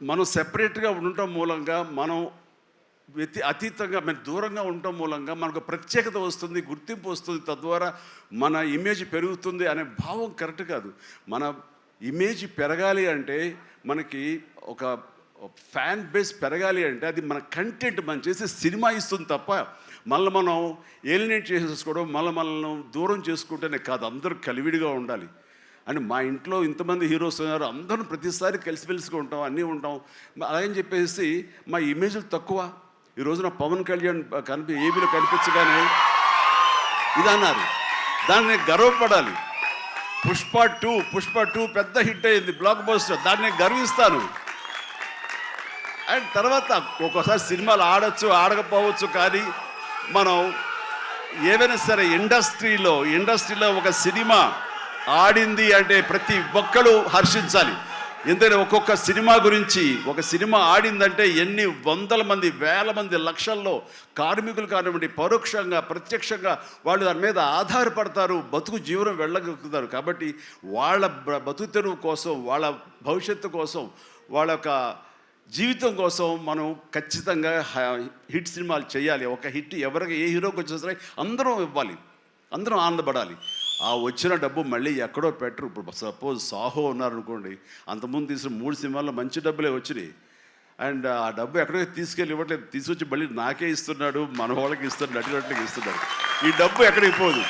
మనం సెపరేట్గా ఉండటం మూలంగా మనం అతీతంగా మన దూరంగా ఉండటం మూలంగా మనకు ప్రత్యేకత వస్తుంది, గుర్తింపు వస్తుంది, తద్వారా మన ఇమేజ్ పెరుగుతుంది అనే భావం కరెక్ట్ కాదు. మన ఇమేజ్ పెరగాలి అంటే మనకి ఒక ఫ్యాన్ బేస్ పెరగాలి అంటే అది మన కంటెంట్ మనం చేసే సినిమా ఇస్తుంది తప్ప మనం ఏలినేట్ చేసేసుకోవడం మనల్ని దూరం చేసుకుంటేనే కాదు. అందరూ కలివిడిగా ఉండాలి. అని మా ఇంట్లో ఇంతమంది హీరోస్ ఉన్నారు, అందరూ ప్రతిసారి కలిసిమెలిసిగా ఉంటాం, అన్నీ ఉంటాం. అలాగని చెప్పేసి మా ఇమేజ్లు తక్కువ. ఈ రోజున పవన్ కళ్యాణ్ ఏబీలో కనిపించగానే ఇది అన్నారు, దాన్ని గర్వపడాలి. పుష్ప టూ పెద్ద హిట్ అయింది, బ్లాక్ బస్టర్, దాన్ని గర్విస్తాను. అండ్ తర్వాత ఒక్కోసారి సినిమాలు ఆడచ్చు ఆడకపోవచ్చు, కానీ మనం ఏవైనా సరే ఇండస్ట్రీలో ఒక సినిమా ఆడింది అంటే ప్రతి ఒక్కరు హర్షించాలి. ఎందుకంటే ఒక్కొక్క సినిమా గురించి, ఒక సినిమా ఆడిందంటే ఎన్ని వందల మంది, వేల మంది, లక్షల్లో కార్మికులు కానివ్వండి, పరోక్షంగా ప్రత్యక్షంగా వాళ్ళు దాని మీద ఆధారపడతారు, బతుకు జీవనం వెళ్ళగలుగుతారు. కాబట్టి వాళ్ళ బతుకు తెరువు కోసం, వాళ్ళ భవిష్యత్తు కోసం, వాళ్ళ యొక్క జీవితం కోసం మనం ఖచ్చితంగా హిట్ సినిమాలు చేయాలి. ఒక హిట్ ఎవరికి ఏ హీరోకి వచ్చినా సరే అందరం ఇవ్వాలి, అందరం ఆనందపడాలి. ఆ వచ్చిన డబ్బు మళ్ళీ ఎక్కడో పెట్టరు. ఇప్పుడు సపోజ్ సాహో ఉన్నారనుకోండి, అంతకుముందు తీసిన 3 సినిమాల్లో మంచి డబ్బులే వచ్చినాయి. అండ్ ఆ డబ్బు ఎక్కడో తీసుకెళ్ళి ఇవ్వట్లేదు, తీసుకొచ్చి మళ్ళీ నాకే ఇస్తున్నాడు, మన వాళ్ళకి ఇస్తున్నాడు, నటినట్లకి ఇస్తున్నాడు. ఈ డబ్బు ఎక్కడికి పోదు.